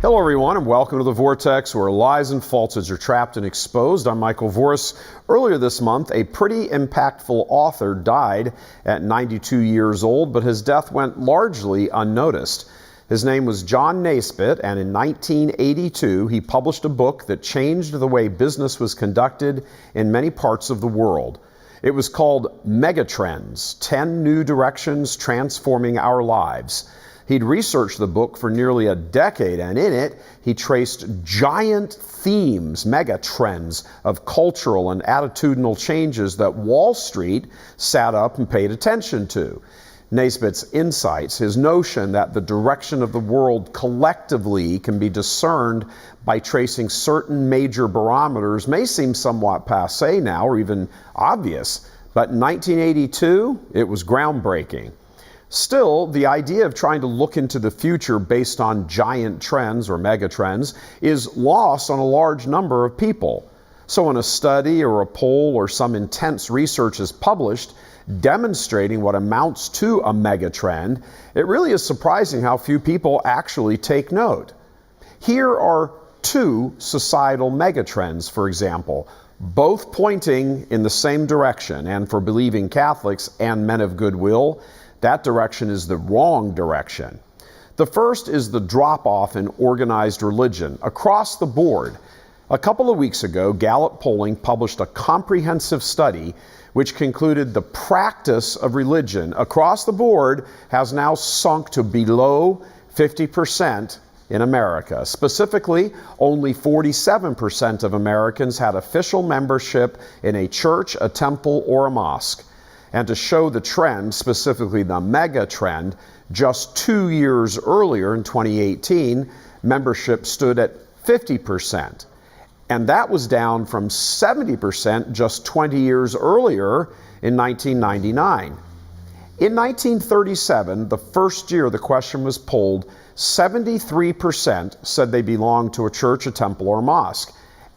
Hello everyone and welcome to the Vortex, where lies and falsehoods are trapped and exposed. I'm Michael Voris. Earlier this month, a pretty impactful author died at 92 years old, but his death went largely unnoticed. His name was John Naisbitt, and in 1982 he published a book that changed the way business was conducted in many parts of the world. It was called Megatrends: 10 New Directions Transforming Our Lives. He'd researched the book for nearly a decade, and in it, he traced giant themes, mega trends of cultural and attitudinal changes that Wall Street sat up and paid attention to. Naisbitt's insights, his notion that the direction of the world collectively can be discerned by tracing certain major barometers, may seem somewhat passé now, or even obvious, but in 1982, it was groundbreaking. Still, the idea of trying to look into the future based on giant trends or megatrends is lost on a large number of people. So when a study or a poll or some intense research is published demonstrating what amounts to a megatrend, it really is surprising how few people actually take note. Here are two societal megatrends, for example, both pointing in the same direction, and for believing Catholics and men of goodwill, that direction is the wrong direction. The first is the drop-off in organized religion across the board. A couple of weeks ago, Gallup Polling published a comprehensive study which concluded the practice of religion across the board has now sunk to below 50% in America. Specifically, only 47% of Americans had official membership in a church, a temple, or a mosque. And to show the trend, specifically the mega trend, just 2 years earlier in 2018, membership stood at 50%. And that was down from 70% just 20 years earlier in 1999. In 1937, the first year the question was polled, 73% said they belonged to a church, a temple, or a mosque.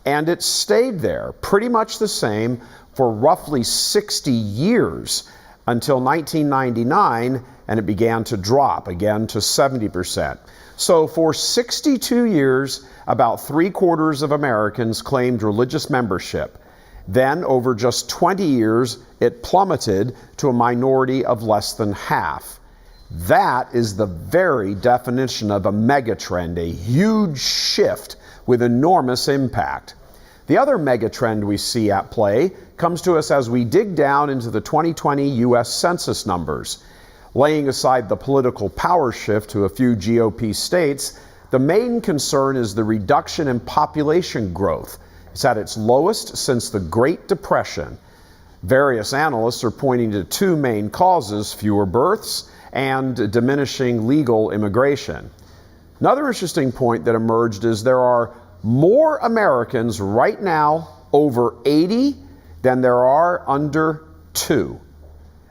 And it stayed there, pretty much the same, for roughly 60 years until 1999, and it began to drop again to 70%. So for 62 years, about 3/4 of Americans claimed religious membership. Then over just 20 years, it plummeted to a minority of less than half. That is the very definition of a megatrend, a huge shift with enormous impact. The other megatrend we see at play comes to us as we dig down into the 2020 U.S. Census numbers. Laying aside the political power shift to a few GOP states, the main concern is the reduction in population growth. It's at its lowest since the Great Depression. Various analysts are pointing to two main causes: fewer births and diminishing legal immigration. Another interesting point that emerged is there are more Americans right now over 80 than there are under 2.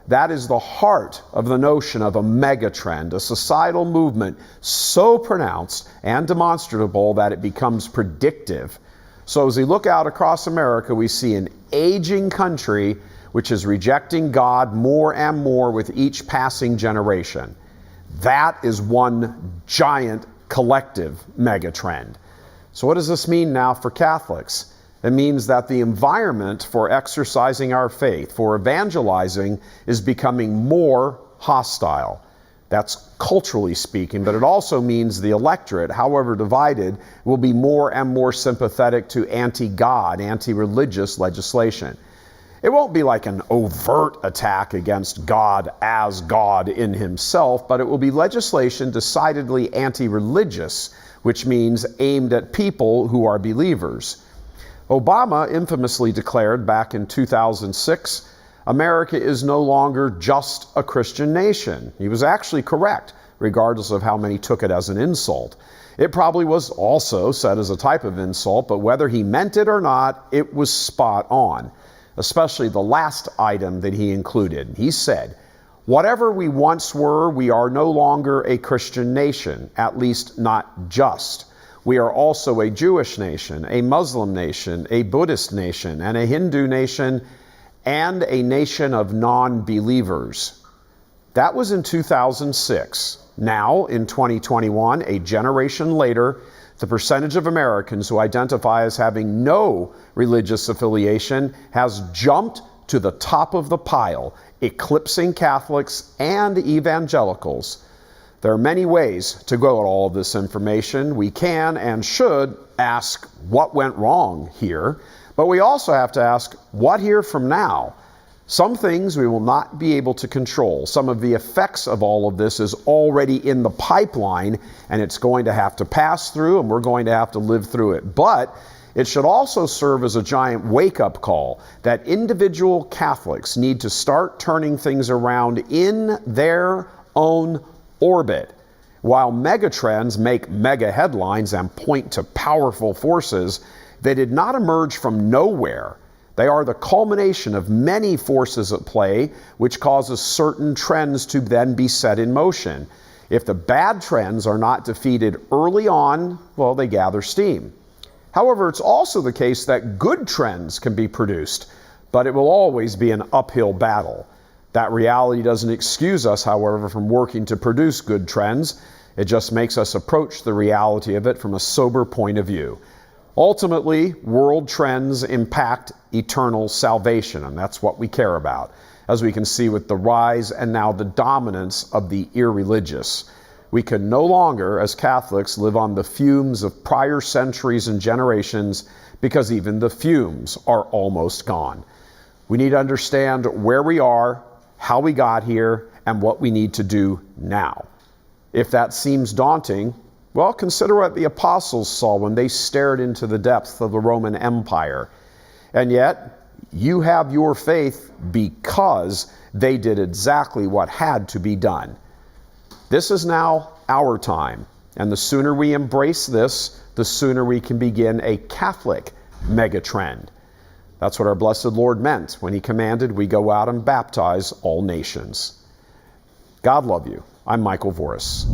That is the heart of the notion of a megatrend, a societal movement so pronounced and demonstrable that it becomes predictive. So as we look out across America, we see an aging country which is rejecting God more and more with each passing generation. That is one giant collective megatrend. So what does this mean now for Catholics? It means that the environment for exercising our faith, for evangelizing, is becoming more hostile. That's culturally speaking, but it also means the electorate, however divided, will be more and more sympathetic to anti-God, anti-religious legislation. It won't be like an overt attack against God as God in himself, but it will be legislation decidedly anti-religious, which means aimed at people who are believers. Obama infamously declared back in 2006, America is no longer just a Christian nation. He was actually correct, regardless of how many took it as an insult. It probably was also said as a type of insult, but whether he meant it or not, it was spot on, especially the last item that he included. He said, "Whatever we once were, we are no longer a Christian nation, at least not just. We are also a Jewish nation, a Muslim nation, a Buddhist nation, and a Hindu nation, and a nation of non-believers." That was in 2006. Now, in 2021, a generation later, the percentage of Americans who identify as having no religious affiliation has jumped to the top of the pile, eclipsing Catholics and evangelicals. There are many ways to go at all of this information. We can and should ask what went wrong here, but we also have to ask what here from now? Some things we will not be able to control. Some of the effects of all of this is already in the pipeline, and it's going to have to pass through, and we're going to have to live through it. But it should also serve as a giant wake-up call that individual Catholics need to start turning things around in their own orbit. While megatrends make mega headlines and point to powerful forces, they did not emerge from nowhere. They are the culmination of many forces at play, which causes certain trends to then be set in motion. If the bad trends are not defeated early on, well, they gather steam. However, it's also the case that good trends can be produced, but it will always be an uphill battle. That reality doesn't excuse us, however, from working to produce good trends. It just makes us approach the reality of it from a sober point of view. Ultimately, world trends impact eternal salvation, and that's what we care about, as we can see with the rise and now the dominance of the irreligious. We can no longer, as Catholics, live on the fumes of prior centuries and generations, because even the fumes are almost gone. We need to understand where we are, how we got here, and what we need to do now. If that seems daunting, well, consider what the apostles saw when they stared into the depths of the Roman Empire. And yet, you have your faith because they did exactly what had to be done. This is now our time, and the sooner we embrace this, the sooner we can begin a Catholic megatrend. That's what our blessed Lord meant when he commanded we go out and baptize all nations. God love you. I'm Michael Voris.